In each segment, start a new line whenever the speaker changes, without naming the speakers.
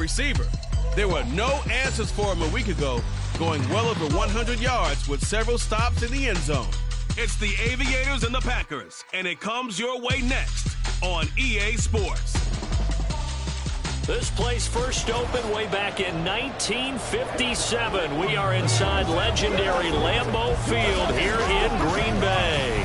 receiver. There were no answers for him a week ago, going well over 100 yards with several stops in the end zone. It's the Aviators and the Packers, and it comes your way next on EA Sports.
This place first opened way back in 1957. We are inside legendary Lambeau Field here in Green Bay.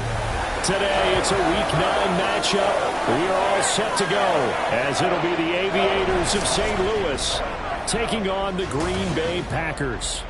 Today, it's a Week 9 matchup. We are all set to go, as it'll be the Aviators of St. Louis taking on the Green Bay Packers.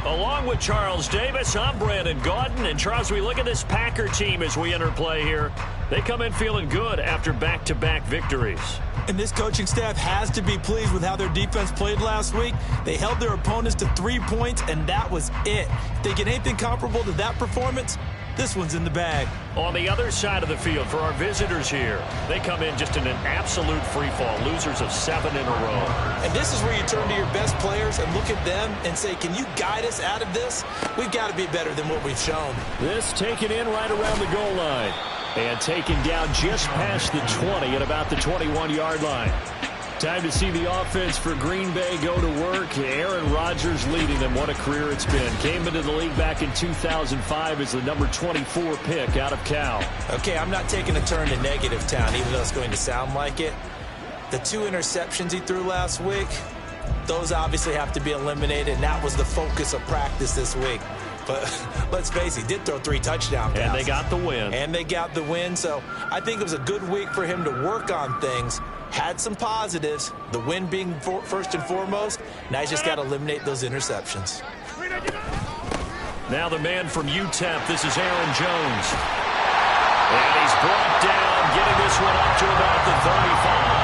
Along with Charles Davis, I'm Brandon Gaudin. And Charles, we look at this Packer team as we enter play here. They come in feeling good after back-to-back victories.
And this coaching staff has to be pleased with how their defense played last week. They held their opponents to 3 points, and that was it. If they get anything comparable to that performance, this one's in the bag. On the other side of the field for our visitors here, they come in just in an absolute free fall, losers of 7 in a row. And this is where you turn to your best players and look at them and say, can you guide us out of this? We've got to be better than what we've shown.
This taken in right around the goal line and taken down just past the 20 at about the 21-yard line. Time to see the offense for Green Bay go to work. Aaron Rodgers leading them. What a career it's been. Came into the league back in 2005 as the number 24 pick out of Cal.
Okay, I'm not taking a turn to negative town, even though it's going to sound like it. The 2 interceptions he threw last week, those obviously have to be eliminated, and that was the focus of practice this week. But let's face it, he did throw 3 touchdown passes.
And they got the win.
And they got the win, so I think it was a good week for him to work on things. Had some positives, the win being first and foremost. Now he's just got to eliminate those interceptions.
Now the man from UTEP, this is Aaron Jones. And he's brought down, getting this one up to about the 35.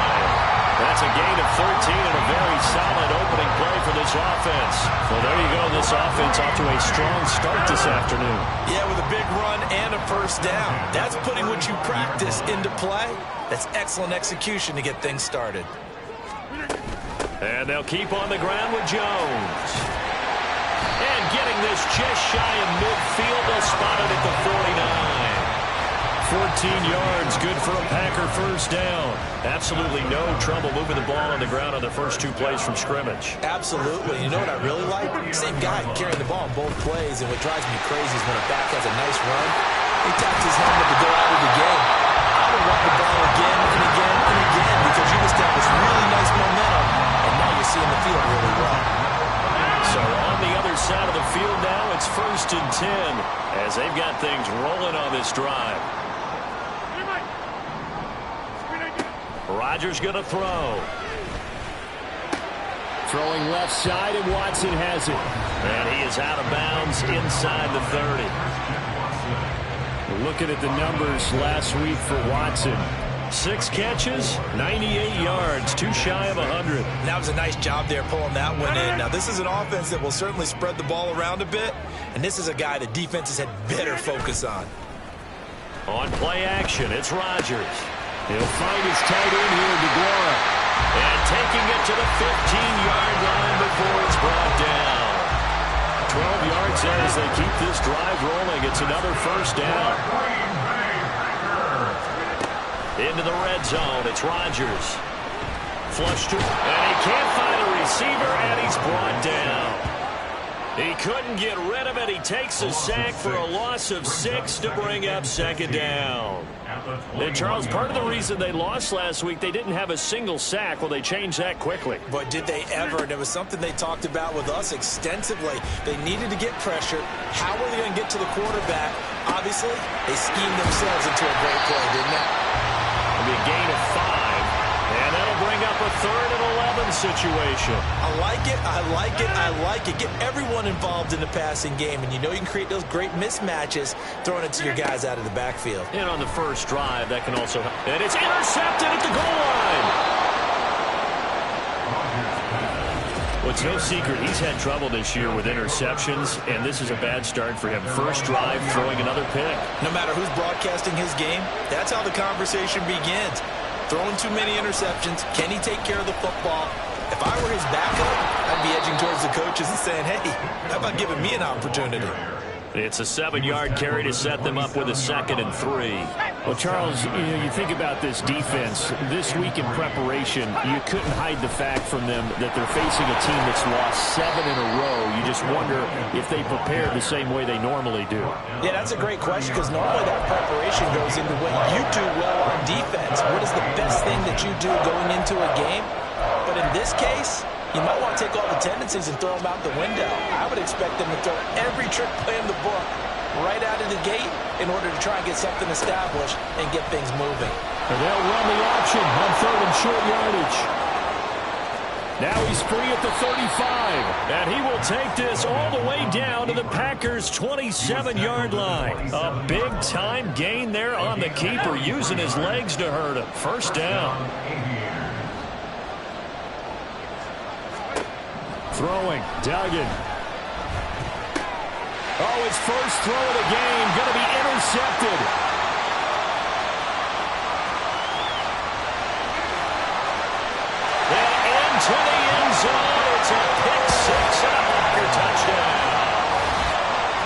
That's a gain of 13 and a very solid opening play for this offense. Well, there you go. This offense off to a strong start this afternoon.
Yeah, with a big run and a first down. That's putting what you practice into play. That's excellent execution to get things started.
And they'll keep on the ground with Jones. And getting this just shy of midfield, they'll spot it at the 49. 14 yards, good for a Packer first down. Absolutely no trouble moving the ball on the ground on the first 2 plays from scrimmage.
Absolutely. You know what I really like? Same guy carrying the ball on both plays, and what drives me crazy is when a back has a nice run, he taps his helmet to go at it again. I would run the ball again and again and again because you establish really nice momentum, and now you're seeing the field really well.
So on the other side of the field now, it's 1st and 10 as they've got things rolling on this drive. Rodgers going to throw. Throwing left side, and Watson has it. And he is out of bounds inside the 30. Looking at the numbers last week for Watson. 6 catches, 98 yards, 2 shy of 100.
That was a nice job there pulling that one in. Now, this is an offense that will certainly spread the ball around a bit, and this is a guy the defenses had better focus on.
On play action, it's Rodgers. He'll find his tight end here, DeGuara. And taking it to the 15-yard line before it's brought down. 12 yards there as they keep this drive rolling. It's another first down. Into the red zone, it's Rodgers. Flush to, and he can't find a receiver, and he's brought down. He couldn't get rid of it. He takes a sack for a loss of 6 to bring up 2nd down. And Charles, part of the reason they lost last week, they didn't have a single sack. Well, they changed that quickly.
But did they ever? And it was something they talked about with us extensively. They needed to get pressure. How were they going to get to the quarterback? Obviously, they schemed themselves into a great play, didn't they?
It'll be a gain of 5. And that'll bring up a 3rd and 11 situation.
I like it. I like it. I like it. Get everyone involved in the passing game. And you know you can create those great mismatches throwing it to your guys out of the backfield.
And on the first drive, that can also help. And it's intercepted at the goal line. Well, it's no secret he's had trouble this year with interceptions, and this is a bad start for him. First drive, throwing another pick.
No matter who's broadcasting his game, that's how the conversation begins. Throwing too many interceptions. Can he take care of the football? If I were his backup, I'd be edging towards the coaches and saying, hey, how about giving me an opportunity?
It's a 7-yard carry to set them up with a 2nd and 3.
Well, Charles, you think about this defense. This week in preparation, you couldn't hide the fact from them that they're facing a team that's lost 7 in a row. You just wonder if they prepared the same way they normally do.
Yeah, that's a great question, because normally that preparation goes into what you do well on defense. What is the best thing that you do going into a game? But in this case, you might want to take all the tendencies and throw them out the window. I would expect them to throw every trick play in the book right out of the gate in order to try and get something established and get things moving.
And they'll run the option on 3rd and short yardage. Now he's free at the 35.
And he will take this all the way down to the Packers' 27-yard line. A big-time gain there on the keeper, using his legs to hurt him. First down.
Throwing, Duggan. Oh, his first throw of the game, going to be intercepted.
And into the end zone. It's a pick 6 and a Packer touchdown.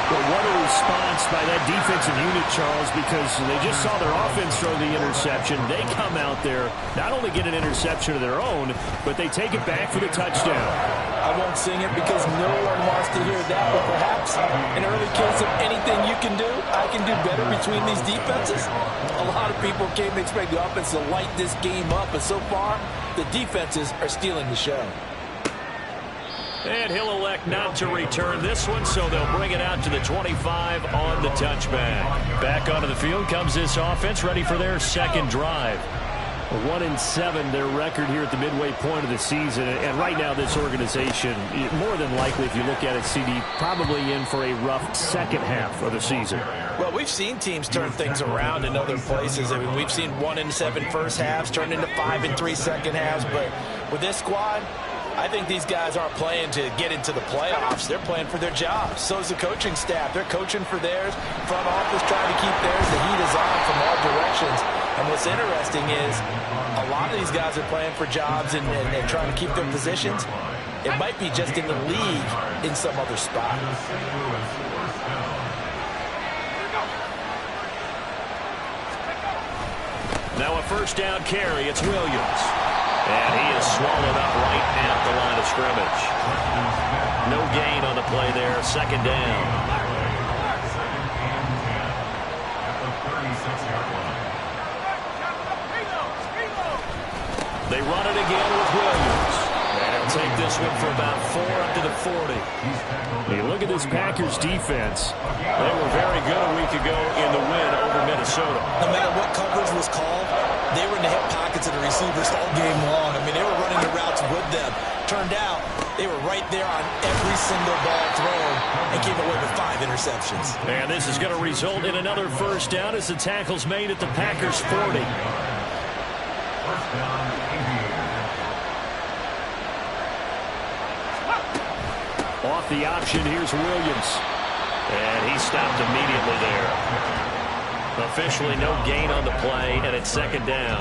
Well, what a response by that defensive unit, Charles, because they just saw their offense throw the interception. They come out there, not only get an interception of their own, but they take it back for the touchdown.
I won't sing it because no one wants to hear that, but perhaps an early case of anything you can do, I can do better between these defenses. A lot of people came to expect the offense to light this game up, but so far, the defenses are stealing the show.
And he'll elect not to return this one, so they'll bring it out to the 25 on the touchback. Back onto the field comes this offense, ready for their second drive.
1-7, their record here at the midway point of the season. And right now, this organization, more than likely, if you look at it, CD, probably in for a rough second half of the season.
Well, we've seen teams turn things around in other places. I mean, we've seen 1-7 first halves turn into 5-3 second halves. But with this squad, I think these guys aren't playing to get into the playoffs. They're playing for their jobs. So is the coaching staff. They're coaching for theirs. Front office trying to keep theirs. The heat is on from all directions. And what's interesting is a lot of these guys are playing for jobs and trying to keep their positions. It might be just in the league in some other spot.
Now a first down carry. It's Williams. And he is swallowed up right at the line of scrimmage. No gain on the play there. Second down. They run it again with Williams. And he'll take this one for about 4 up to the 40.
You look at this Packers defense. They were very good a week ago in the win over Minnesota.
No matter what coverage was called, they were in the hip pockets of the receivers all game long. I mean, they were running the routes with them. Turned out, they were right there on every single ball thrown and came away with 5 interceptions.
And this is going to result in another first down as the tackle's made at the Packers' 40.
Off the option, here's Williams.
And he stopped immediately there. Officially no gain on the play, and it's second down.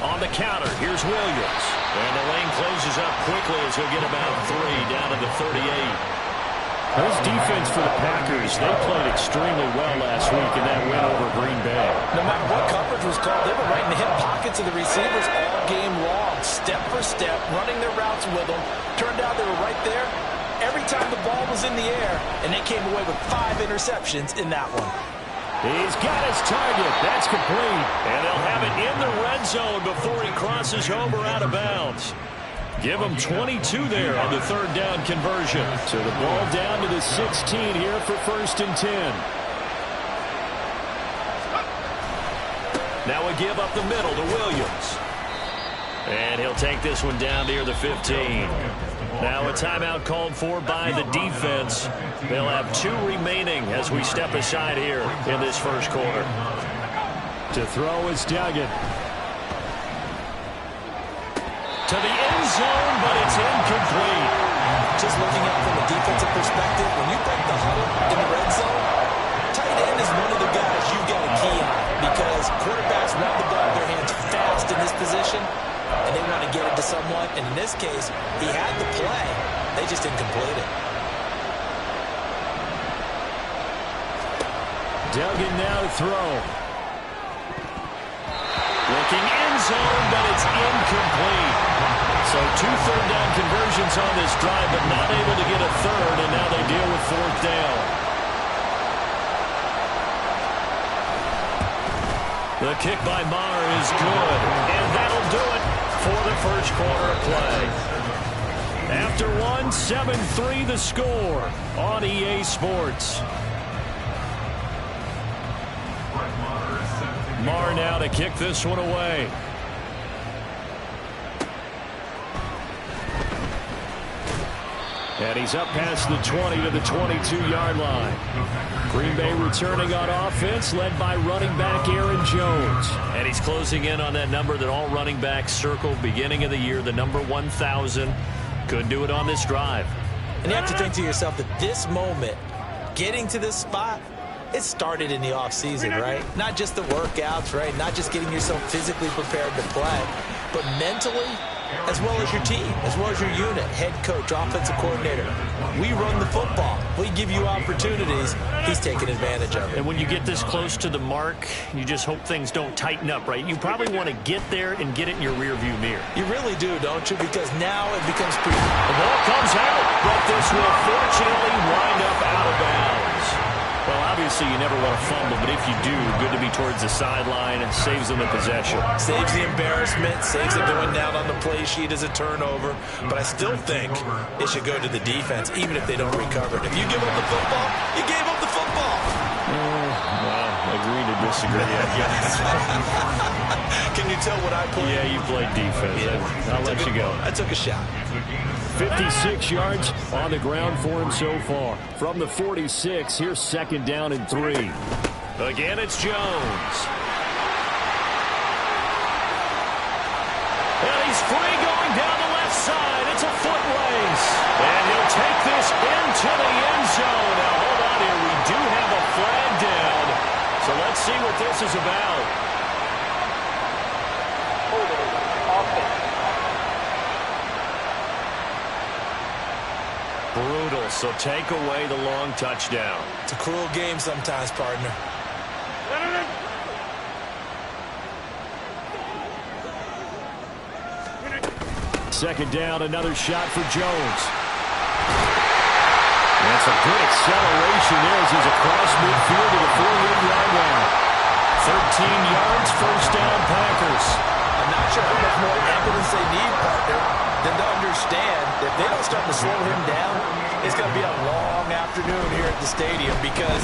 On the counter, here's Williams. And the lane closes up quickly as he'll get about 3 down to the 38.
This defense for the Packers, they played extremely well last week in that win over Green Bay.
No matter what coverage was called, they were right in the hip pockets of the receivers all game long, step for step, running their routes with them. Turned out they were right there every time the ball was in the air, and they came away with 5 interceptions in that one.
He's got his target. That's complete. And they'll have it in the red zone before he crosses over out of bounds. Give him 22 there on the third down conversion.
So the ball down to the 16 here for 1st and 10.
Now we give up the middle to Williams. And he'll take this one down near the 15. Now a timeout called for by the defense. They'll have 2 remaining as we step aside here in this first quarter.
To throw is Duggan.
To the end zone, but it's incomplete.
Just looking at it from a defensive perspective, when you break the huddle in the red zone, tight end is one of the guys you've got to key on because quarterbacks run the ball with their hands fast in this position, and they want to get it to someone And in this case, he had the play. They just didn't complete it.
Duggan now to throw. Looking end zone, but it's incomplete. So 2 third-down conversions on this drive, but not able to get a third, and now they deal with 4th down. The kick by Maher is good, and that'll do it for the first quarter of play. After one, 7-3 the score on EA Sports. Maher now to kick this one away. And he's up past the 20 to the 22-yard line. Green Bay returning on offense, led by running back Aaron Jones. And he's closing in on that number that all running backs circled beginning of the year, the number 1,000. Could do it on this drive.
And you have to think to yourself that this moment, getting to this spot, it started in the offseason, right? Not just the workouts, right? Not just getting yourself physically prepared to play, but mentally, as well as your team, as well as your unit, head coach, offensive coordinator. We run the football. We give you opportunities. He's taking advantage of it.
And when you get this close to the mark, you just hope things don't tighten up, right? You probably want to get there and get it in your rearview mirror.
You really do, don't you? Because now it becomes pretty.
The ball comes out, but this will fortunately wind up out of bounds. Well, obviously you never want to fumble, but if you do, good to be towards the sideline. It saves them the possession.
Saves the embarrassment, saves it going down on the play sheet as a turnover. But I still think it should go to the defense, even if they don't recover it. If you give up the football, you gave up the football.
Well, agree to disagree, I guess.
Can you tell what I played?
Yeah, you played defense. Yeah. I'll let you go.
I took a shot.
56 yards on the ground for him so far. From the 46, here's 2nd down and 3. Again, it's Jones. And he's free going down the left side. It's a foot race. And he'll take this into the end zone. Now, hold on here. We do have a flag down. So let's see what this is about. Brutal, so take away the long touchdown.
It's a cruel game sometimes, partner.
Second down, another shot for Jones. That's a good acceleration there as he's across midfield to the 4-yard line. 13 yards, first down, Packers.
I'm not sure how much more evidence they need, partner, than to understand that if they don't start to slow him down, it's going to be a long afternoon here at the stadium because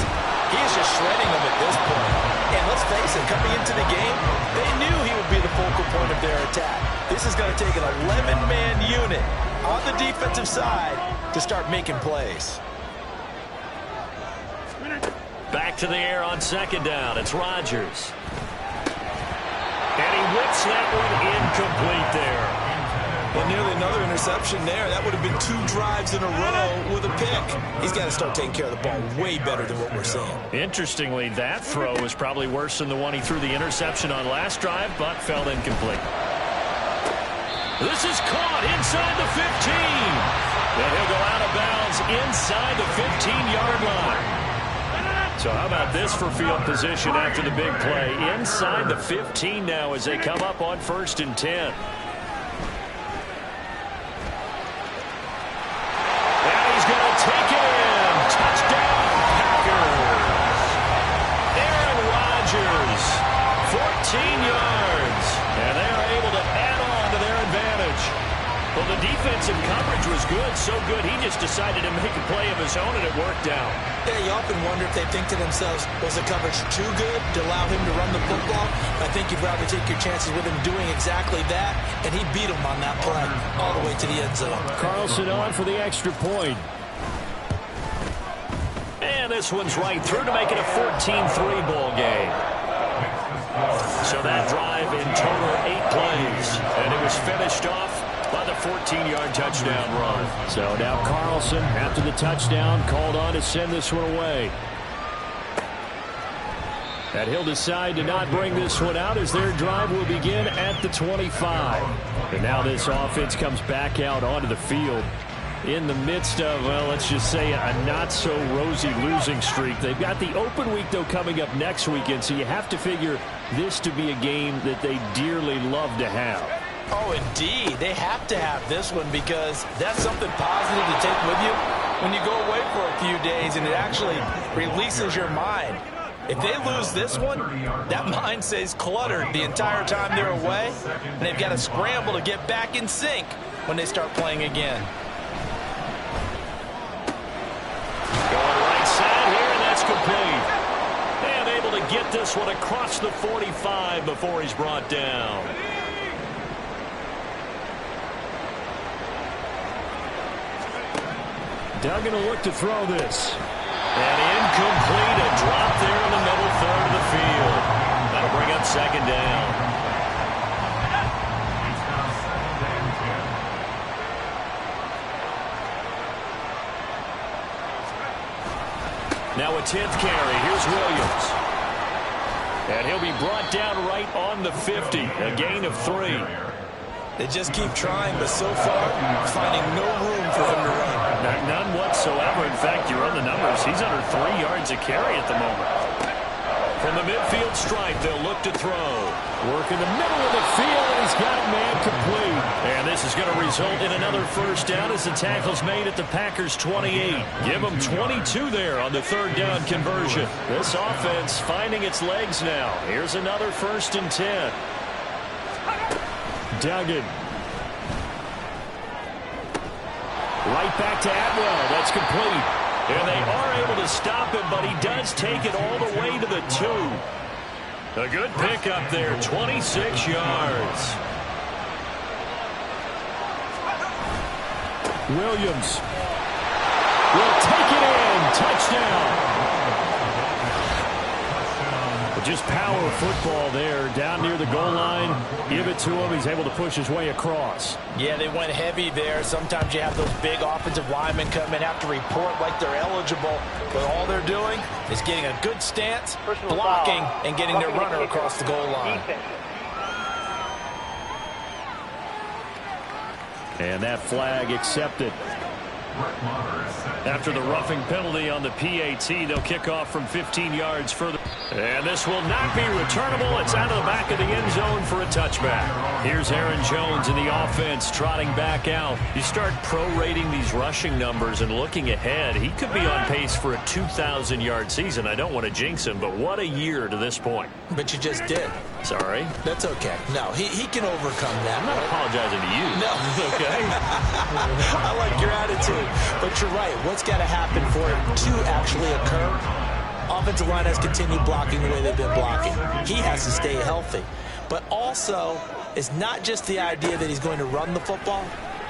he is just shredding them at this point. And let's face it, coming into the game, they knew he would be the focal point of their attack. This is going to take an 11-man unit on the defensive side to start making plays.
Back to the air on 2nd down. It's Rodgers. And he whips that one incomplete there.
Well, nearly another interception there. That would have been 2 drives in a row with a pick. He's got to start taking care of the ball way better than what we're seeing.
Interestingly, that throw was probably worse than the one he threw the interception on last drive, but fell incomplete. This is caught inside the 15. And he'll go out of bounds inside the 15-yard line. So how about this for field position after the big play? Inside the 15 now as they come up on 1st and 10. And he's going to take it in. Touchdown, Packers. Aaron Rodgers, 14 yards. And they are able to add on to their advantage. Well, the defensive coverage was good, so good he just decided to make a play of his own, and it worked out.
Yeah, you often wonder if they think to themselves, was the coverage too good to allow him to run the football? I think you'd rather take your chances with him doing exactly that, and he beat him on that play all the way to the end zone.
Carlson on for the extra point. And this one's right through to make it a 14-3 ball game. So that drive in total 8 plays, and it was finished off by the 14-yard touchdown run. So now Carlson, after the touchdown, called on to send this one away. And he'll decide to not bring this one out as their drive will begin at the 25. And now this offense comes back out onto the field in the midst of, well, let's just say a not-so-rosy losing streak. They've got the open week, though, coming up next weekend, so you have to figure this to be a game that they dearly love to have.
Oh, indeed. They have to have this one because that's something positive to take with you when you go away for a few days, and it actually releases your mind. If they lose this one, that mind stays cluttered the entire time they're away, and they've got to scramble to get back in sync when they start playing again.
Going right side here, and that's complete. And able to get this one across the 45 before he's brought down. Duggan will look to throw this. And incomplete, a drop there in the middle third of the field. That'll bring up second down. Now a 10th carry. Here's Williams. And he'll be brought down right on the 50. A gain of 3.
They just keep trying, but so far, finding no room for him to run.
None whatsoever. In fact, you run the numbers. He's under 3 yards a carry at the moment. From the midfield stripe, they'll look to throw. Work in the middle of the field, and he's got a man complete. And this is going to result in another first down as the tackle's made at the Packers' 28. Give them 22 there on the third down conversion. This offense finding its legs now. Here's another 1st and 10. Duggan. Right back to Atwell. That's complete. And they are able to stop him, but he does take it all the way to the 2. A good pickup there, 26 yards. Williams will take it in. Touchdown. Just power football there down near the goal line. Give it to him. He's able to push his way across.
Yeah, they went heavy there. Sometimes you have those big offensive linemen come in, have to report like they're eligible. But all they're doing is getting a good stance, blocking, and getting their runner across the goal line.
And that flag accepted. After the roughing penalty on the PAT, they'll kick off from 15 yards further. And this will not be returnable. It's out of the back of the end zone for a touchback. Here's Aaron Jones in the offense trotting back out. You start prorating these rushing numbers and looking ahead. He could be on pace for a 2,000-yard season. I don't want to jinx him, but what a year to this point.
But you just did.
Sorry?
That's okay. No, he can overcome that.
I'm not apologizing to you.
No.
Okay?
I like your attitude. But you're right. What's got to happen for it to actually occur? Offensive line has continued blocking the way they've been blocking. He has to stay healthy. But also, it's not just the idea that he's going to run the football,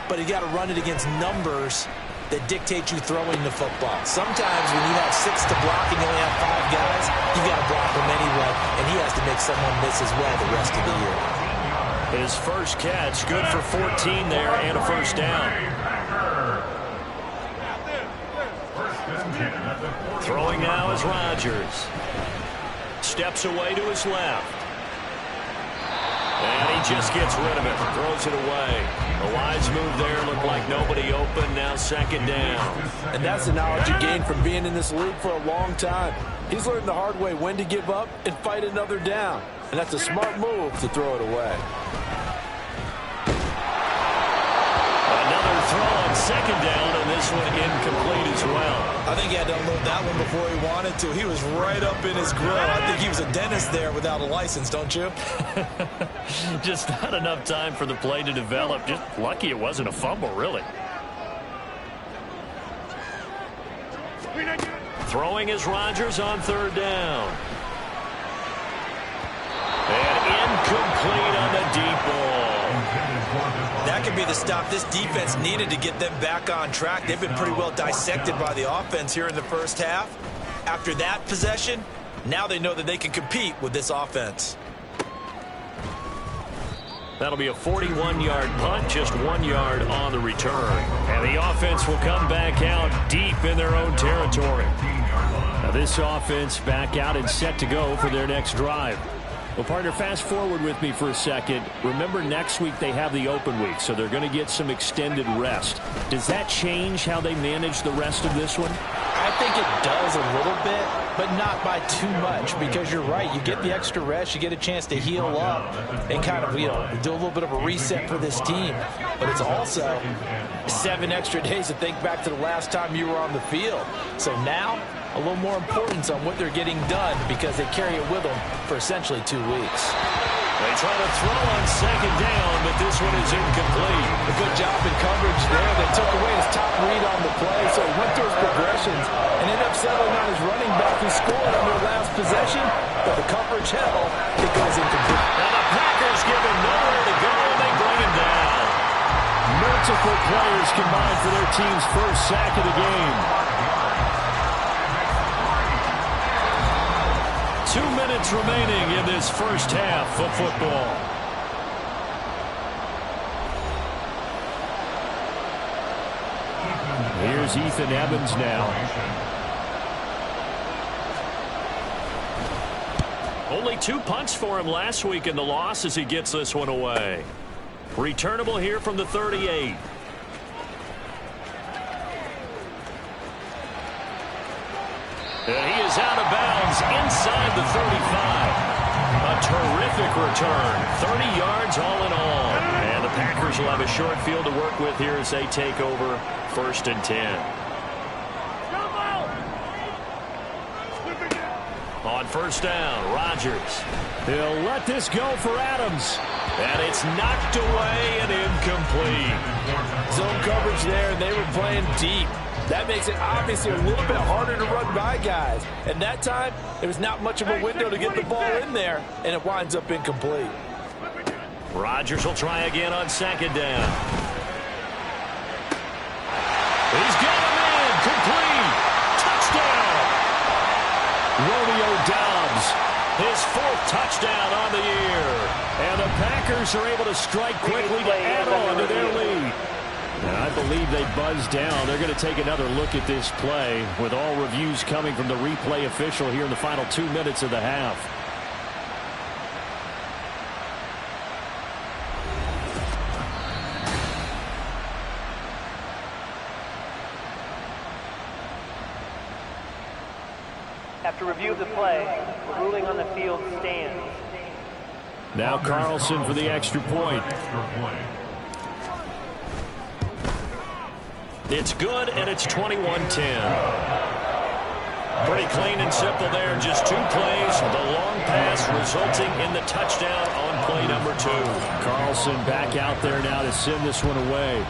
but he's got to run it against numbers that dictate you throwing the football. Sometimes when you have 6 to block and you only have 5 guys, you've got to block them anyway, and he has to make someone miss as well the rest of the year.
His first catch, good for 14 there and a first down. Throwing now is Rodgers. Steps away to his left. And he just gets rid of it. Throws it away. A wise move there. Looked like nobody open. Now second down.
And that's the knowledge you gain from being in this league for a long time. He's learned the hard way when to give up and fight another down. And that's a smart move to throw it away.
Another throw on second down, and this one incomplete as well.
I think he had to unload that one before he wanted to. He was right up in his grill. I think he was a dentist there without a license, don't you?
Just not enough time for the play to develop. Just lucky it wasn't a fumble, really. Throwing is Rodgers on third down. And incomplete on the deep ball.
That could be the stop this defense needed to get them back on track. They've been pretty well dissected by the offense here in the first half. After that possession, now they know that they can compete with this offense.
That'll be a 41-yard punt, just 1 yard on the return. And the offense will come back out deep in their own territory. Now this offense back out and set to go for their next drive. Well, partner, fast forward with me for a second. Remember, next week they have the open week, so they're going to get some extended rest. Does that change how they manage the rest of this one?
I think it does a little bit, but not by too much, because you're right. You get the extra rest, you get a chance to heal up and kind of, do a little bit of a reset for this team. But it's also 7 extra days to think back to the last time you were on the field. So now, a little more importance on what they're getting done, because they carry it with them for essentially 2 weeks.
They try to throw on second down, but this one is incomplete.
A good job in coverage there. They took away his top read on the play, so he went through his progressions and ended up settling on his running back who scored on their last possession, but the coverage held. It goes incomplete.
Now the Packers give him nowhere to go, and they bring him down. Multiple players combined for their team's first sack of the game. 2 minutes remaining in this first half of football. Here's Ethan Evans now. Only 2 punts for him last week in the loss as he gets this one away. Returnable here from the 38. And he is out of bounds inside the 35. A terrific return. 30 yards all in all. And the Packers will have a short field to work with here as they take over 1st and 10. On 1st down, Rodgers. He'll let this go for Adams. And it's knocked away and incomplete.
Zone coverage there, and they were playing deep. That makes it obviously a little bit harder to run by guys. And that time, there was not much of a window to get the ball in there, and it winds up incomplete.
Rodgers will try again on 2nd down. He's got him in. Complete. Touchdown. Romeo Doubs, his 4th touchdown on the year. And the Packers are able to strike quickly to add on to their lead. And I believe they buzzed down. They're going to take another look at this play, with all reviews coming from the replay official here in the final 2 minutes of the half.
After review of the play, the ruling on the field stands.
Now Carlson for the extra point. It's good, and it's 21-10. Pretty clean and simple there. Just 2 plays. The long pass resulting in the touchdown on play number 2. Carlson back out there now to send this one away.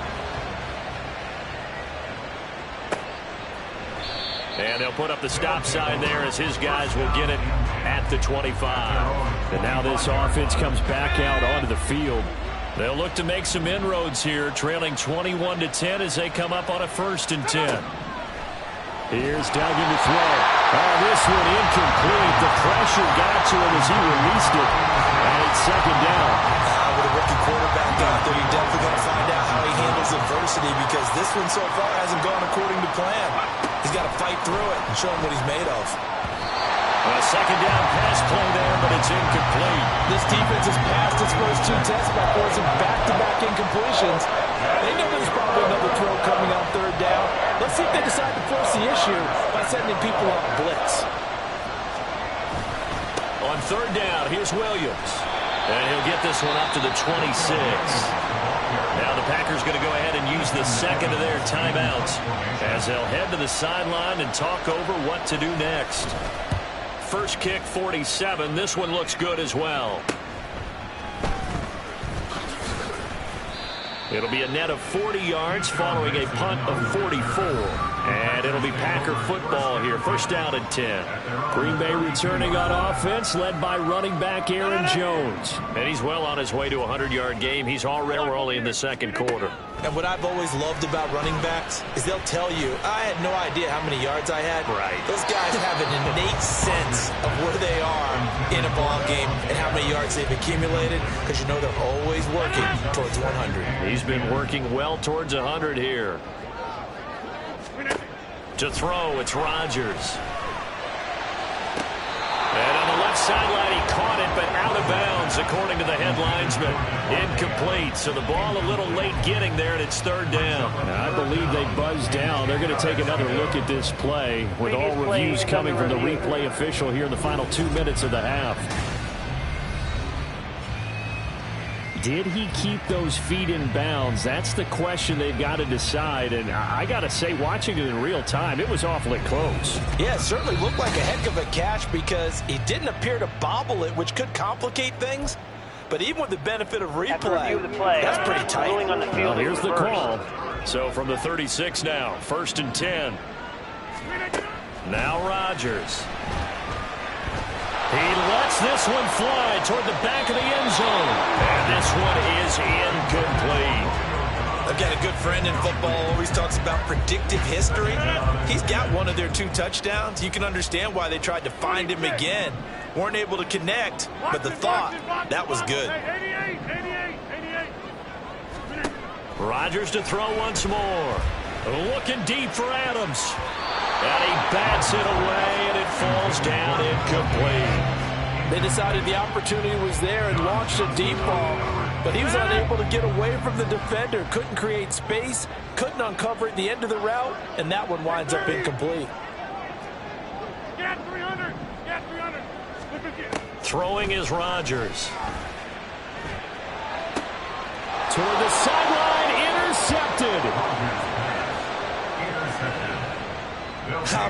And they'll put up the stop sign there as his guys will get it at the 25. And now this offense comes back out onto the field. They'll look to make some inroads here, trailing 21-10 as they come up on a 1st and 10. Here's Duggan to throw. Oh, this one incomplete. The pressure got to him as he released it. And it's 2nd down.
With a rookie quarterback out there, you're definitely going to find out how he handles adversity, because this one so far hasn't gone according to plan. He's got to fight through it and show him what he's made of.
A 2nd down pass play there, but it's incomplete.
This defense has passed its first 2 tests by forcing back-to-back incompletions. They know there's probably another throw coming on 3rd down. Let's see if they decide to force the issue by sending people on blitz.
On 3rd down, here's Williams. And he'll get this one up to the 26. Now the Packers going to go ahead and use the 2nd of their timeouts as they'll head to the sideline and talk over what to do next. First kick, 47. This one looks good as well. It'll be a net of 40 yards following a punt of 44. And it'll be Packer football here. 1st down and 10. Green Bay returning on offense, led by running back Aaron Jones. And he's well on his way to a 100-yard game. He's already early in the 2nd quarter.
And what I've always loved about running backs is they'll tell you, I had no idea how many yards I had.
Right.
Those guys have an innate sense of where they are in a ball game and how many yards they've accumulated, because you know they're always working towards 100.
He's been working well towards 100 here. To throw, it's Rodgers. sideline. He caught it, but out of bounds, according to the head linesman. Incomplete. So the ball a little late getting there, and it's third down.
I believe they buzzed down. They're going to take another look at this play with all reviews coming from the replay official here in the final 2 minutes of the half. Did he keep those feet in bounds? That's the question they've got to decide. And I got to say, watching it in real time, it was awfully close.
Yeah, it certainly looked like a heck of a catch because he didn't appear to bobble it, which could complicate things. But even with the benefit of replay, that's pretty tight.
Well, here's the call. So from the 36 now, 1st and 10. Now Rodgers. He lets this one fly toward the back of the end zone. And this one is incomplete.
I've got a good friend in football, always talks about predictive history. He's got one of their 2 touchdowns. You can understand why they tried to find him again. Weren't able to connect, but the thought, that was good.
Rodgers to throw once more. Looking deep for Adams. And he bats it away, and it falls down incomplete.
They decided the opportunity was there and launched a deep ball, but he was unable to get away from the defender. Couldn't create space, couldn't uncover at the end of the route, and that one winds up incomplete.
Throwing is Rodgers. Toward the sideline, intercepted.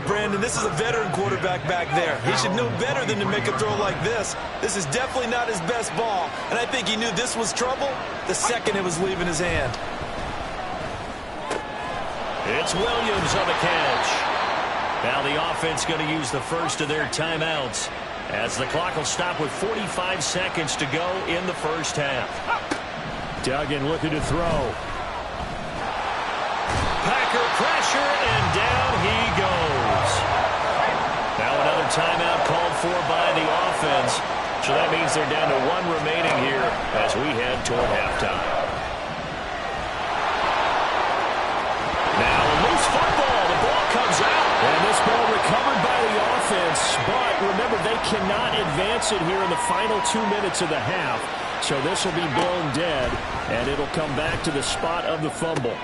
Brandon, this is a veteran quarterback back there. He should know better than to make a throw like this. This is definitely not his best ball, and I think he knew this was trouble the second it was leaving his hand.
It's Williams on the catch. Now the offense going to use the first of their timeouts as the clock will stop with 45 seconds to go in the first half.
Duggan looking to throw.
Packer pressure, and down he goes. Now another timeout called for by the offense. So that means they're down to 1 remaining here as we head toward halftime. Now a loose football. The ball comes out.
And this ball recovered by the offense. But remember, they cannot advance it here in the final 2 minutes of the half. So this will be blown dead, and it'll come back to the spot of the fumble.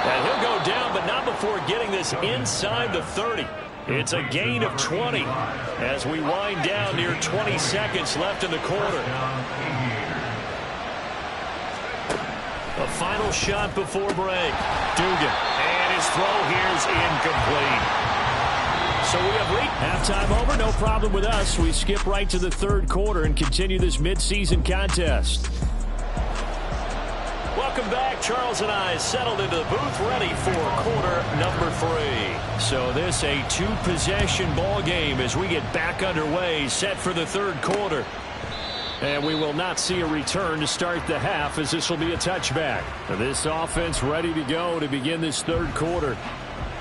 And he'll go down, but not before getting this inside the 30. It's a gain of 20 as we wind down near 20 seconds left in the quarter. A final shot before break. Dugan. And his throw here is incomplete. So we have
halftime over. No problem with us. We skip right to the 3rd quarter and continue this midseason contest.
Welcome back. Charles and I settled into the booth ready for quarter number 3. So this a 2-possession ball game as we get back underway, set for the 3rd quarter. And we will not see a return to start the half as this will be a touchback. This offense ready to go to begin this 3rd quarter.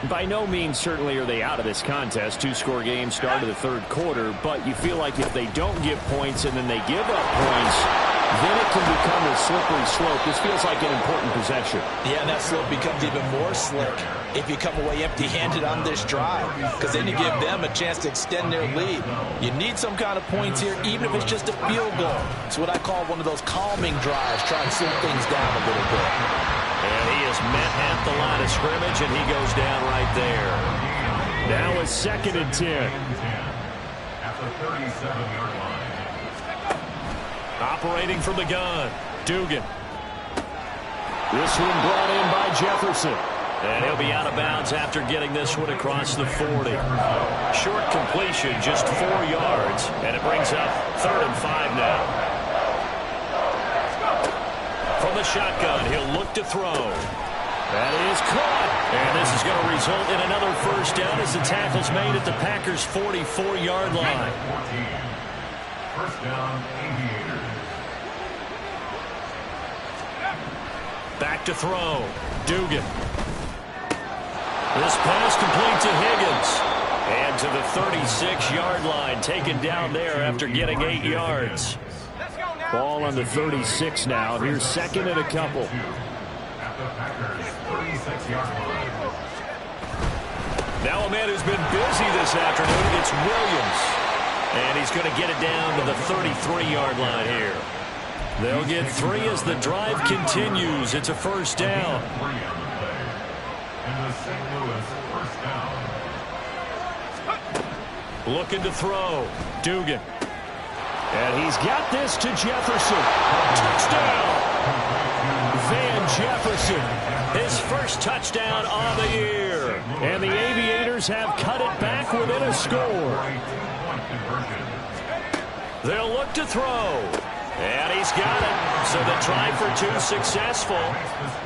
By no means certainly are they out of this contest. 2-score game start of the 3rd quarter, but you feel like if they don't get points and then they give up points, then it can become a slippery slope. This feels like an important possession.
Yeah, and that slope becomes even more slick if you come away empty-handed on this drive, because then you give them a chance to extend their lead. You need some kind of points here, even if it's just a field goal. It's what I call one of those calming drives, try and slow things down a little bit.
And he is met at the line of scrimmage, and he goes down right there.
Now a 2nd and 10.
At the 37-yard line.
Operating from the gun, Dugan.
This one brought in by Jefferson.
And he'll be out of bounds after getting this one across the 40. Short completion, just 4 yards, and it brings up 3rd and 5 now. From the shotgun, he'll look to throw. That is caught. And this is going to result in another first down as the tackle's made at the Packers' 44-yard line.
14. First down, Aviators.
Back to throw. Dugan. This pass complete to Higgins. And to the 36-yard line, taken down there after getting 8 yards.
Ball on the 36 now. Here's 2nd and a couple.
At the Packers' 36-yard line.
Now a man who's been busy this afternoon, it's Williams. And he's going to get it down to the 33-yard line here. They'll get 3 as the drive continues. It's a first down.
And the St. Louis first down.
Looking to throw. Dugan. And he's got this to Jefferson. Touchdown! Van Jefferson. His first touchdown on the year. And the Aviators have cut it back within a score. They'll look to throw. And he's got it. So the try for 2 successful.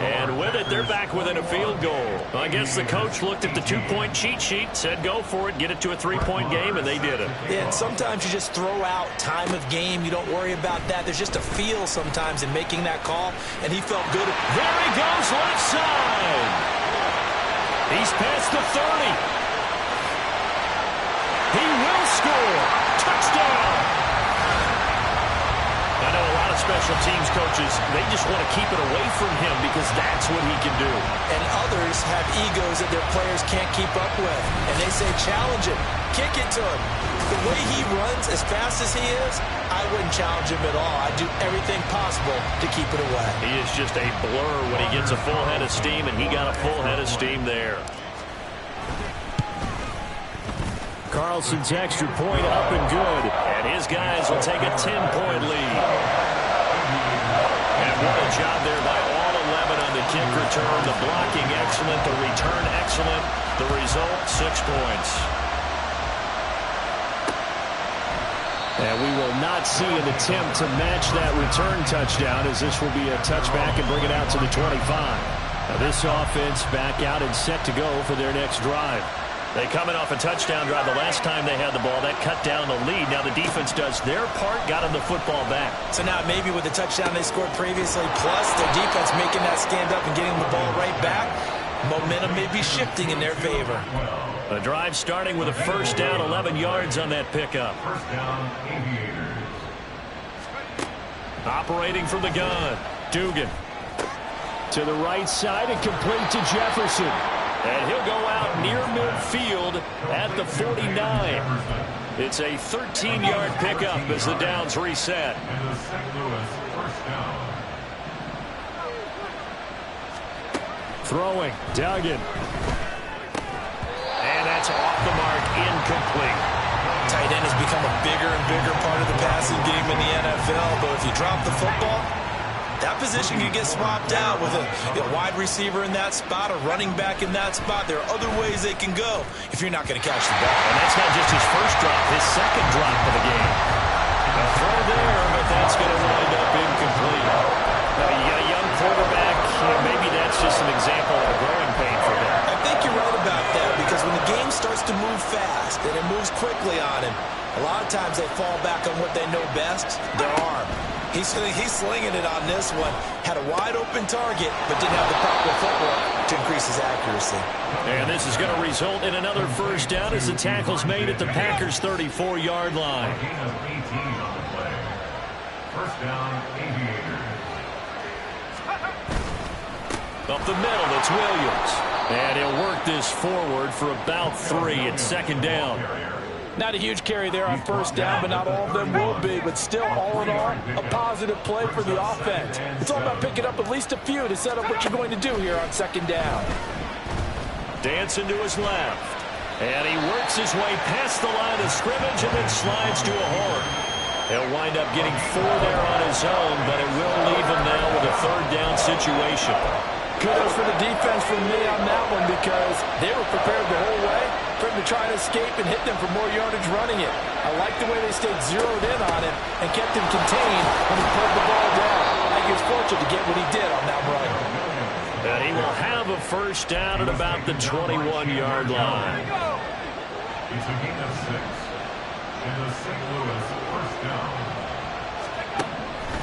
And with it, they're back within a field goal. I guess the coach looked at the 2-point cheat sheet, said go for it, get it to a 3-point game, and they did it.
Yeah, and sometimes you just throw out time of game. You don't worry about that. There's just a feel sometimes in making that call, and he felt good.
There he goes, left side. He's past the 30. He will score. Touchdown. I know a lot of special teams coaches, they just want to keep it away from him because that's what he can do.
And others have egos that their players can't keep up with. And they say, challenge him, kick it to him. The way he runs as fast as he is, I wouldn't challenge him at all. I'd do everything possible to keep it away.
He is just a blur when he gets a full head of steam, and he got a full head of steam there. Carlson's extra point up and good. And his guys will take a 10-point lead. And what a job there by all 11 on the kick return. The blocking excellent, the return excellent. The result, 6 points. And we will not see an attempt to match that return touchdown, as this will be a touchback and bring it out to the 25. Now this offense back out and set to go for their next drive. They coming off a touchdown drive the last time they had the ball. That cut down the lead. Now the defense does their part, got them the football back.
So now maybe with the touchdown they scored previously, plus their defense making that stand up and getting the ball right back, momentum may be shifting in their favor.
The drive starting with a first down, 11 yards on that pickup.
First down, Aviators.
Operating from the gun, Dugan. To the right side and complete to Jefferson. And he'll go out near midfield at the 49. It's a 13-yard pickup as the downs reset.
And the St. Louis first down.
Throwing, Dugan. And that's off the mark, incomplete.
Tight end has become a bigger and bigger part of the passing game in the NFL, but if you drop the football, that position can get swapped out with a wide receiver in that spot, a running back in that spot. There are other ways they can go if you're not going to catch the ball.
And that's not just his first drop, his second drop of the game. A throw there, but that's going to wind up incomplete. Now, you got a young quarterback. Maybe that's just an example of a growing pain for him.
I think you're right about that, because when the game starts to move fast and it moves quickly on him, a lot of times they fall back on what they know best, their arm. He's slinging it on this one. Had a wide-open target, but didn't have the proper footwork to increase his accuracy.
And this is going to result in another first down as the tackle's made at the Packers' 34-yard line.
Gain of 18 on the play. First down, Aviators.
Up the middle, it's Williams. And he'll work this forward for about 3 at second down.
Not a huge carry there on first down, but not all of them will be. But still, all in all, a positive play for the offense. It's all about picking up at least a few to set up what you're going to do here on second down.
Dancing to his left. And he works his way past the line of scrimmage and then slides to a horn. He'll wind up getting 4 there on his own, but it will leave him now with a third down situation.
Kudos for the defense from me on that one, because they were prepared the whole way for him to try to escape and hit them for more yardage running it. I like the way they stayed zeroed in on him and kept him contained when he pulled the ball down. I think he was fortunate to get what he did on that run.
And he will have a first down at about the 21-yard line.
It's a gain of 6. And the St. Louis first down.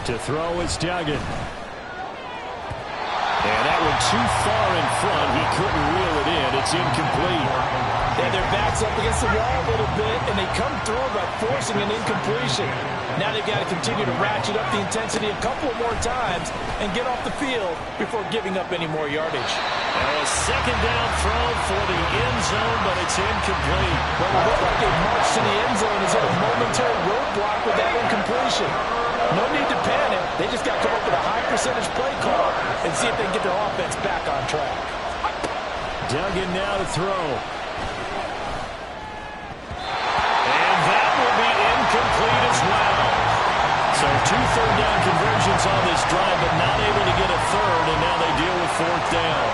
To throw is Dugan. And that one too far in front. He couldn't reel it in. It's incomplete.
They had their backs up against the wall a little bit, and they come through by forcing an incompletion. Now they've got to continue to ratchet up the intensity a couple more times and get off the field before giving up any more yardage.
A second down throw for the end zone, but it's incomplete.
Well, it looked like they marched to the end zone as hit a momentary roadblock with that incompletion. No need to panic. They just got to come up with a high percentage play call and see if they can get their offense back on track.
Duggan now to throw. And that will be incomplete as well. So 2 third-down conversions on this drive, but not able to get a third, and now they deal with 4th down.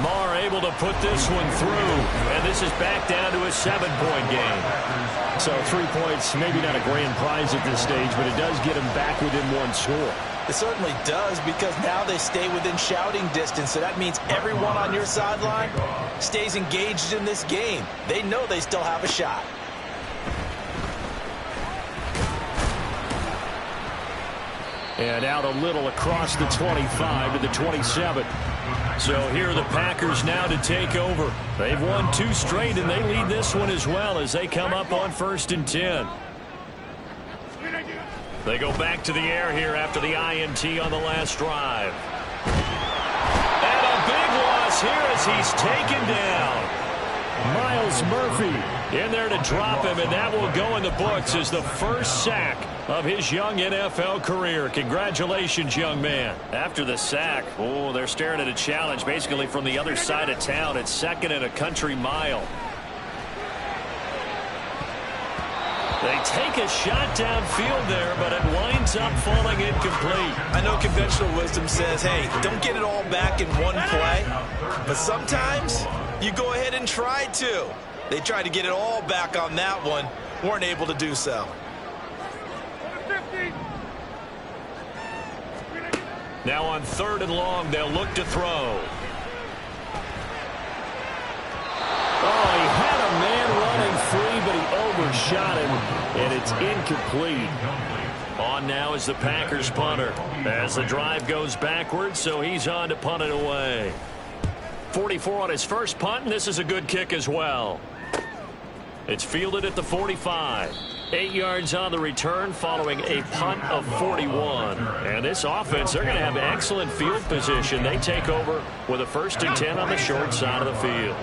Marr able to put this one through, and this is back down to a 7-point game.
So 3 points, maybe not a grand prize at this stage, but it does get them back within 1 score.
It certainly does, because now they stay within shouting distance, so that means everyone on your sideline stays engaged in this game. They know they still have a shot.
And out a little across the 25 to the 27. So here are the Packers now to take over. They've won 2 straight, and they lead this one as well as they come up on 1st and 10. They go back to the air here after the INT on the last drive. And a big loss here as he's taken down. Myles Murphy in there to drop him, and that will go in the books as the first sack of his young NFL career. Congratulations, young man. After the sack, they're staring at a challenge basically from the other side of town. It's 2nd and a country mile. They take a shot downfield there, but it winds up falling incomplete.
I know conventional wisdom says, hey, don't get it all back in one play. But sometimes you go ahead and try to. They tried to get it all back on that one. Weren't able to do so.
Now on 3rd and long, they'll look to throw. Oh, he had a man running free, but he overshot him, and it's incomplete. On now is the Packers punter as the drive goes backwards, so he's on to punt it away. 44 on his first punt, and this is a good kick as well. It's fielded at the 45. 8 yards on the return following a punt of 41. And this offense, they're going to have excellent field position. They take over with a 1st and 10 on the short side of the field.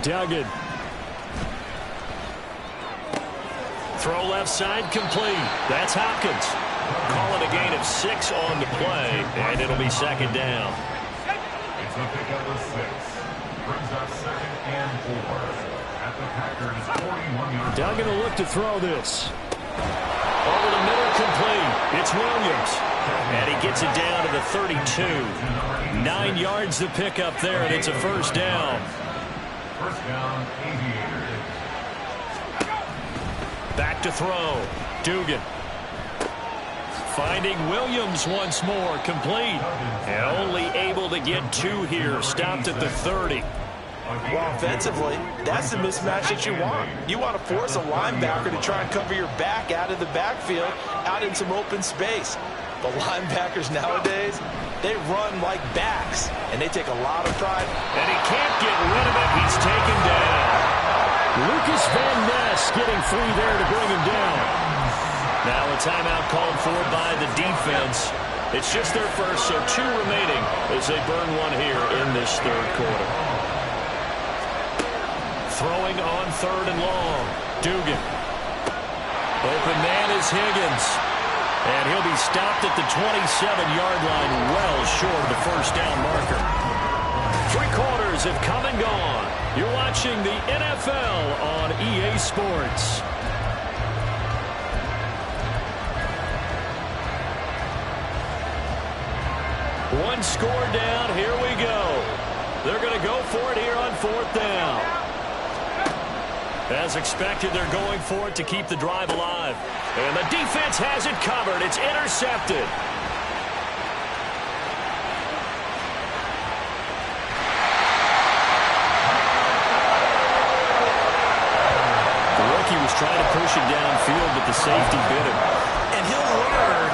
Duggan. Throw left side complete. That's Hopkins. Calling a gain of 6 on the play, and it'll be 2nd down.
It's a pickup of 6. Brings up 2nd and 4 at the Packers' 41-yard.
Duggan will look to throw this. Over the middle, complete. It's Williams. And he gets it down to the 32. 9 yards to pick up there, and it's a 1st down.
1st down, Aviators.
Back to throw. Dugan. Finding Williams once more, complete. And only able to get 2 here, stopped at the 30.
Well, offensively, that's the mismatch that you want. You want to force a linebacker to try and cover your back out of the backfield, out in some open space. The linebackers nowadays, they run like backs, and they take a lot of pride.
And he can't get rid of it. He's taken down. Lucas Van Ness getting free there to bring him down. Now a timeout called for by the defense. It's just their first, so 2 remaining as they burn 1 here in this 3rd quarter. Throwing on 3rd and long. Dugan. Open man is Higgins. And he'll be stopped at the 27-yard line, well short of the 1st down marker. 3 quarters have come and gone. You're watching the NFL on EA Sports. One score down. Here we go. They're going to go for it here on 4th down. As expected, they're going for it to keep the drive alive. And the defense has it covered. It's intercepted. The rookie was trying to push it downfield, but the
safety bit him.
And he'll learn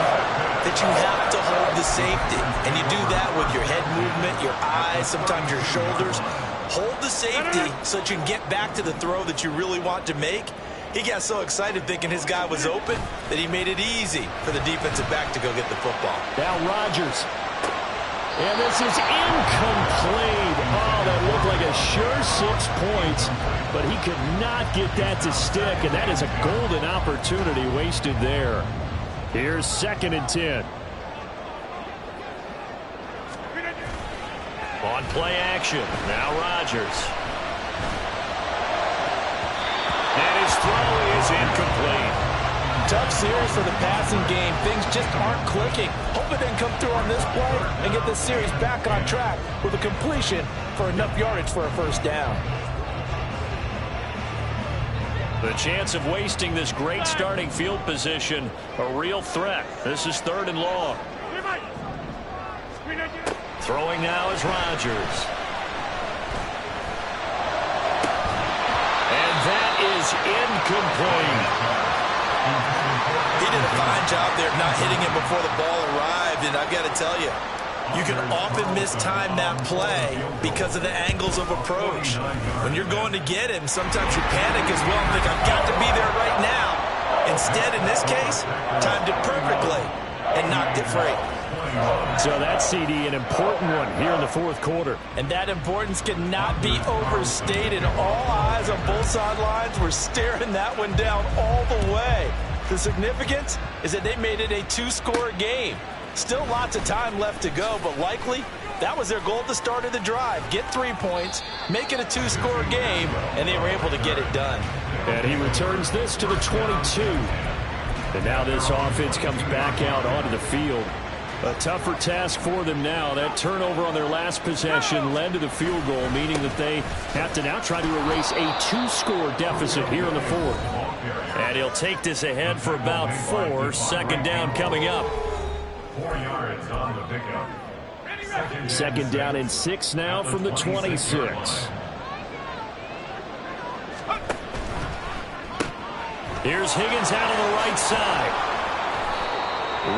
that you have to hold the safety. And you do that with your head movement, your eyes, sometimes your shoulders. Hold the safety so that you can get back to the throw that you really want to make. He got so excited thinking his guy was open that he made it easy for the defensive back to go get the football.
Now Rodgers. And this is incomplete. Oh, that looked like a sure 6 points, but he could not get that to stick, and that is a golden opportunity wasted there. Here's 2nd and 10. On play action, now Rodgers. And his throw is incomplete.
Tough series for the passing game. Things just aren't clicking. Hope it didn't come through on this play and get this series back on track with a completion for enough yardage for a first down.
The chance of wasting this great starting field position, a real threat. This is 3rd and long. Throwing now is Rodgers. And that is incomplete.
He did a fine job there of not hitting him before the ball arrived, and I've got to tell you, you can often mistime that play because of the angles of approach. When you're going to get him, sometimes you panic as well and think, I've got to be there right now. Instead, in this case, timed it perfectly and knocked it free.
So that CD, an important one here in the 4th quarter.
And that importance cannot be overstated. All eyes on both sidelines were staring that one down all the way. The significance is that they made it a 2-score game. Still lots of time left to go, but likely that was their goal at the start of the drive. Get 3 points, make it a 2-score game, and they were able to get it done.
And he returns this to the 22. And now this offense comes back out onto the field. A tougher task for them now. That turnover on their last possession led to the field goal, meaning that they have to now try to erase a 2-score deficit here in the 4th.
And he'll take this ahead for about 4. 2nd down coming up.
4 yards on the pickup.
2nd down and 6 now from the 26.
Here's Higgins out on the right side.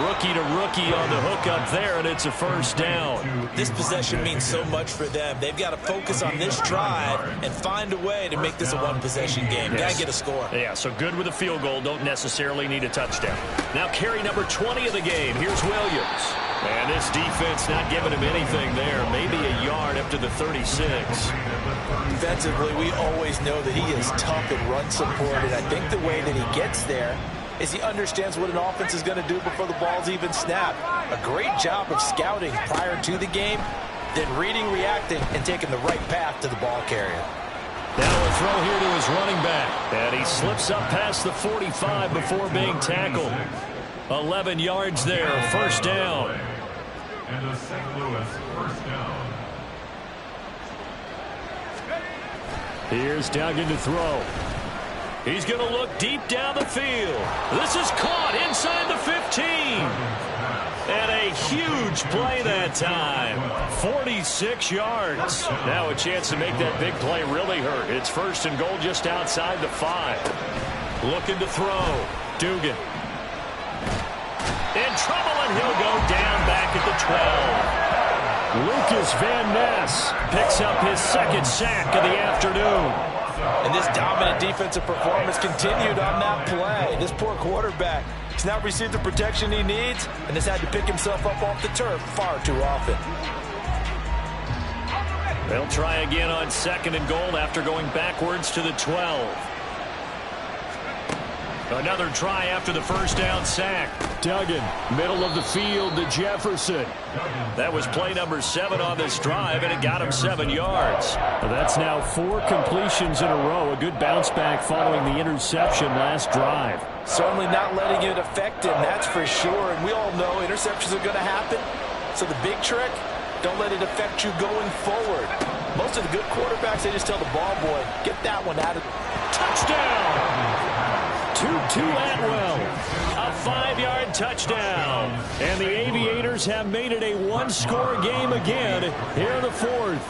Rookie to rookie on the hook up there, and it's a first down.
This possession means so much for them. They've got to focus on this drive and find a way to make this a 1-possession game.
Yes.
Got to get a score.
Yeah, so good with a field goal. Don't necessarily need a touchdown. Now carry number 20 of the game. Here's Williams. And this defense not giving him anything there. Maybe a yard up to the 36.
Defensively, we always know that he is tough and run supported. I think the way that he gets there is he understands what an offense is going to do before the ball's even snapped. A great job of scouting prior to the game, then reading, reacting, and taking the right path to the ball carrier.
Now a throw here to his running back. And he slips up past the 45 before being tackled. 11 yards there, first down.
And a St. Louis first down.
Here's Duggan to throw.
He's going to look deep down the field. This is caught inside the 15. And a huge play that time. 46 yards. Now a chance to make that big play really hurt. It's 1st and goal just outside the 5. Looking to throw. Dugan. In trouble, and he'll go down back at the 12.
Lucas Van Ness
Picks up his 2nd sack of the afternoon.
And this dominant defensive performance continued on that play. This poor quarterback has not received the protection he needs and has had to pick himself up off the turf far too often.
They'll try again on 2nd and goal after going backwards to the 12. Another try after the first down sack.
Duggan, middle of the field to Jefferson.
That was play number 7 on this drive, and it got him 7 yards.
Well, that's now 4 completions in a row. A good bounce back following the interception last drive.
Certainly not letting it affect him, that's for sure. And we all know interceptions are going to happen. So the big trick, don't let it affect you going forward. Most of the good quarterbacks, they just tell the ball boy, get that one out of...
Touchdown! Tutu Atwell, a 5-yard touchdown. And the Aviators have made it a 1-score game again here in the 4th.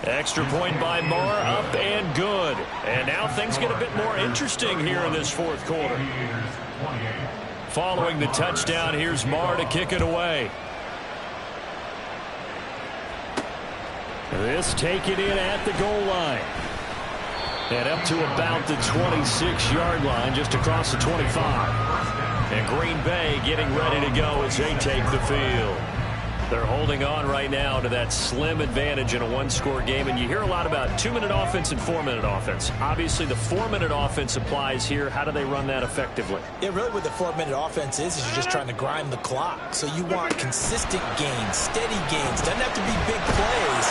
Extra point by Marr, up and good. And now things get a bit more interesting here in this fourth quarter. Following the touchdown, here's Marr to kick it away. This taken in at the goal line. And up to about the 26-yard line, just across the 25. And Green Bay getting ready to go as they take the field. They're holding on right now to that slim advantage in a one-score game. And you hear a lot about 2-minute offense and 4-minute offense. Obviously, the 4-minute offense applies here. How do they run that effectively?
Yeah, really what the 4-minute offense is you're just trying to grind the clock. So you want consistent gains, steady gains. Doesn't have to be big plays,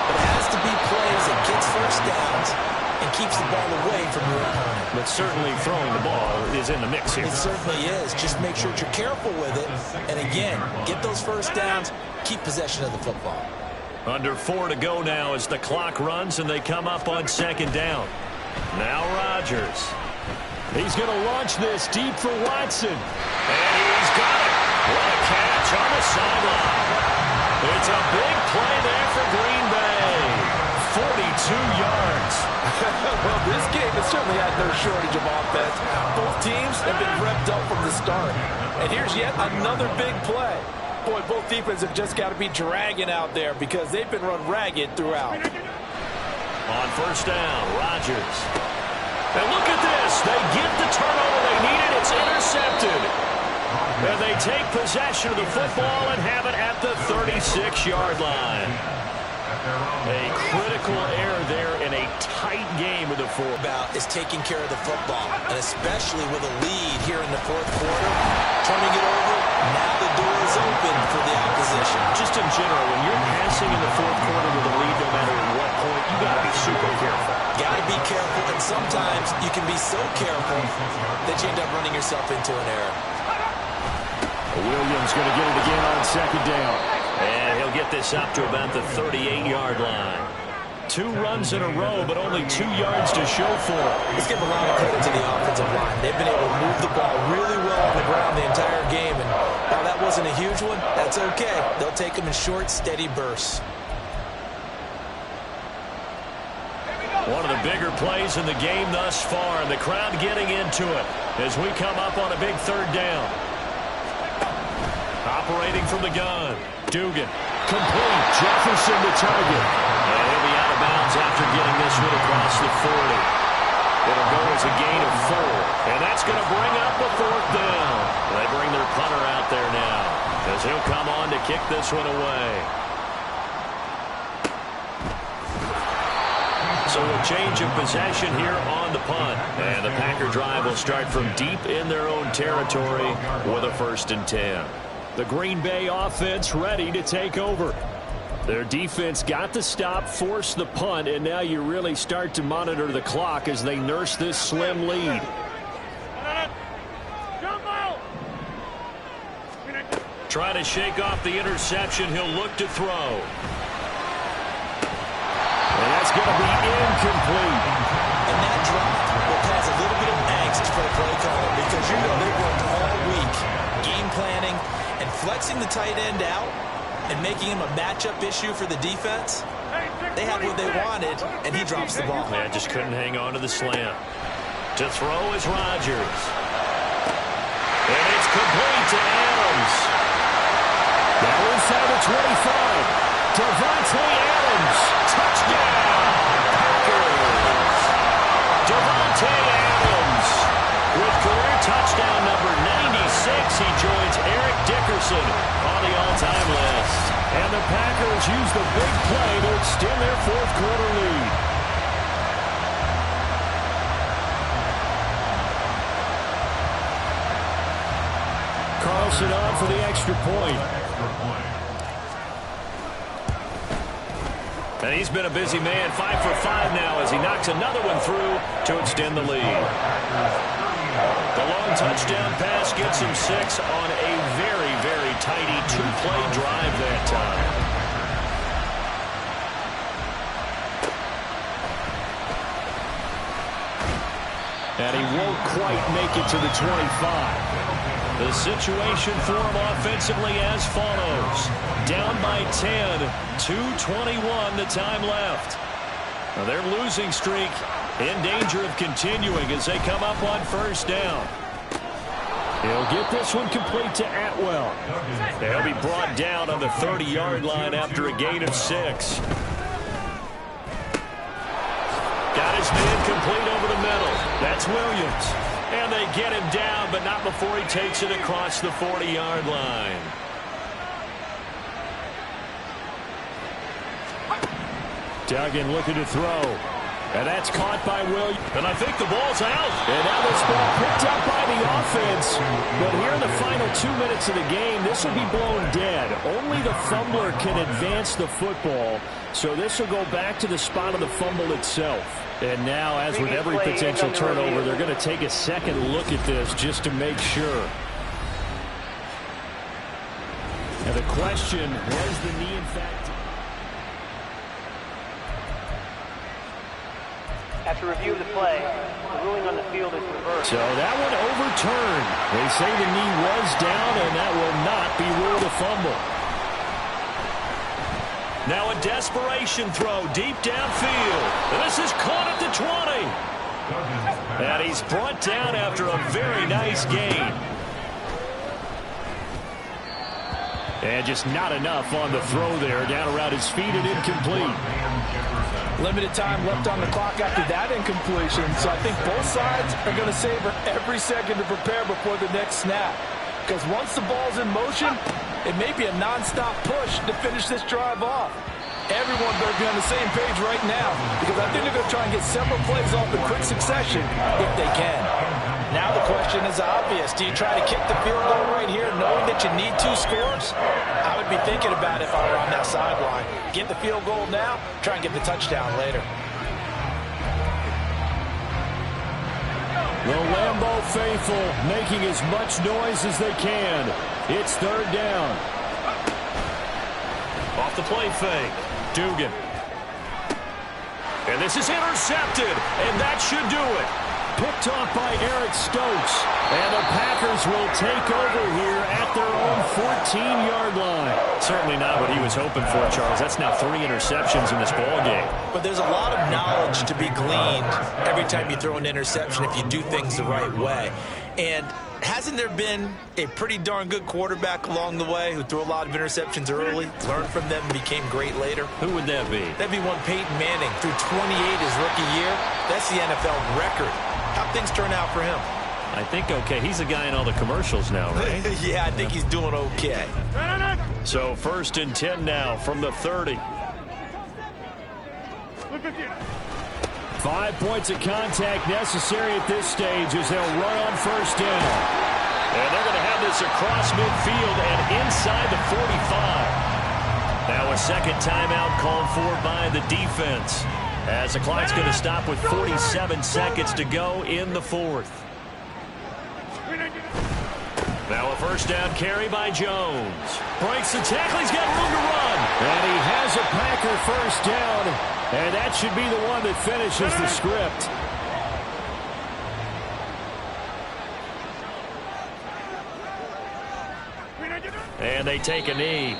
but it has to be plays that gets first downs and keeps the ball away from your opponent.
But certainly throwing the ball is in the mix here.
It certainly is. Just make sure that you're careful with it. And again, get those first downs, keep possession of the football.
Under 4 to go now as the clock runs and they come up on second down. Now Rodgers. He's going to launch this deep for Watson. And he's got it. What a catch on the sideline. It's a big play there for Green Bay. 42 yards.
Well, this game has certainly had no shortage of offense. Both teams have been revved up from the start. And here's yet another big play. Boy, both defenses have just got to be dragging out there because they've been run ragged throughout.
On first down, Rodgers. And look at this. They get the turnover they needed. It's intercepted. And they take possession of the football and have it at the 36-yard line. A critical error there in a tight game with the fourth.
About is taking care of the football, and especially with a lead here in the fourth quarter, turning it over, now the door is open for the opposition.
Just in general, when you're passing in the fourth quarter with a lead, no matter at what point, you got to be super careful.
Got to be careful, and sometimes you can be so careful that you end up running yourself into an error.
Williams going to get it again on second down. And he'll get this up to about the 38-yard line. 2 runs in a row, but only 2 yards to show for it.
Let's give a lot of credit to the offensive line. They've been able to move the ball really well on the ground the entire game. And while that wasn't a huge one, that's okay. They'll take them in short, steady bursts.
One of the bigger plays in the game thus far, and the crowd getting into it as we come up on a big third down. Operating from the gun. Dugan. Complete. Jefferson to target. And he'll be out of bounds after getting this one across the 40. It'll go as a gain of 4. And that's going to bring up a fourth down. They bring their punter out there now as he'll come on to kick this one away. So a change of possession here on the punt. And the Packer drive will start from deep in their own territory with a 1st and 10. The Green Bay offense ready to take over. Their defense got the stop, forced the punt, and now you really start to monitor the clock as they nurse this slim lead. Trying to shake off the interception. He'll look to throw. And that's going to be incomplete.
And that drop will cause a little bit of angst for the play caller because you know they worked all week game planning and flexing the tight end out and making him a matchup issue for the defense. They had what they wanted, and he drops the ball.
Man, just couldn't hang on to the slant. To throw is Rodgers. And it's complete to Adams. Now inside the 25. Davante Adams. Touchdown. Packers. Davante Adams. With career touchdown number 96, he joins Eric Dickerson on the all-time list. And the Packers use the big play to extend their fourth quarter lead. Carlson on for the extra point. And he's been a busy man, 5 for 5 now as he knocks another one through to extend the lead. The long touchdown pass gets him 6 on a very, very tidy 2-play drive that time. And he won't quite make it to the 25. The situation for them offensively as follows. Down by 10, 2:21 the time left. Now their losing streak in danger of continuing as they come up on first down. He'll get this one complete to Atwell. They'll be brought down on the 30-yard line after a gain of 6. Got his man complete over the middle. That's Williams. And they get him down, but not before he takes it across the 40-yard line. Duggan looking to throw. And that's caught by Williams. And I think the ball's out. And that was ball picked up by the offense. But here in the final 2 minutes of the game, this will be blown dead. Only the fumbler can advance the football. So this will go back to the spot of the fumble itself. And now, as with every potential turnover, they're going to take a second look at this just to make sure. And the question, was the knee in fact...
After review of the play, the ruling on the field is reversed.
So that one overturned. They say the knee was down, and that will not be ruled a fumble. Now a desperation throw deep downfield. And this is caught at the 20. And he's brought down after a very nice gain. And just not enough on the throw there. Down around his feet and incomplete.
Limited time left on the clock after that incompletion, so I think both sides are going to savor every second to prepare before the next snap. Because once the ball's in motion, it may be a non-stop push to finish this drive off. Everyone better be on the same page right now, because I think they're going to try and get several plays off in quick succession if they can. Now the question is obvious. Do you try to kick the field goal right here knowing that you need 2 scores? I would be thinking about it if I were on that sideline. Get the field goal now, try and get the touchdown later.
The Lambeau faithful making as much noise as they can. It's third down. Off the play fake. Dugan. And this is intercepted, and that should do it. Picked off by Eric Stokes. And the Packers will take over here at their own 14-yard line. Certainly not what he was hoping for, Charles. That's now 3 interceptions in this ballgame.
But there's a lot of knowledge to be gleaned every time you throw an interception if you do things the right way. And hasn't there been a pretty darn good quarterback along the way who threw a lot of interceptions early, learned from them, and became great later?
Who would that be?
That'd be one Peyton Manning. Threw 28 his rookie year. That's the NFL record. How'd things turn out for him?
I think okay. He's the guy in all the commercials now, right?
Yeah, I think he's doing okay.
So 1st and 10 now from the 30. 5 points of contact necessary at this stage as they'll run on first down. And they're going to have this across midfield and inside the 45. Now a second timeout called for by the defense, as the clock's going to stop with 47 seconds to go in the 4th. Now a first down carry by Jones. Breaks the tackle. He's got room to run. And he has a Packer first down. And that should be the one that finishes the script. And they take a knee.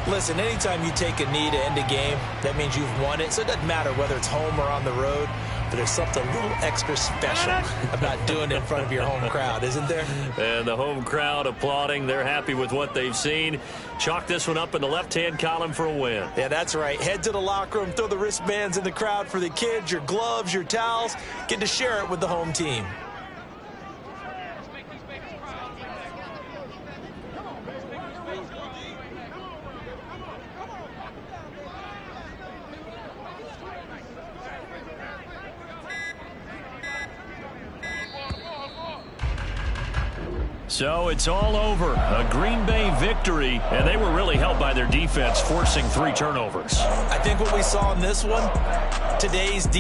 Listen, anytime you take a knee to end a game, that means you've won it. So it doesn't matter whether it's home or on the road, but there's something a little extra special about doing it in front of your home crowd, isn't there?
And the home crowd applauding. They're happy with what they've seen. Chalk this one up in the left-hand column for a win.
Yeah, that's right. Head to the locker room, throw the wristbands in the crowd for the kids, your gloves, your towels. Get to share it with the home team.
So it's all over. A Green Bay victory, and they were really helped by their defense, forcing 3 turnovers.
I think what we saw in this one, today's defense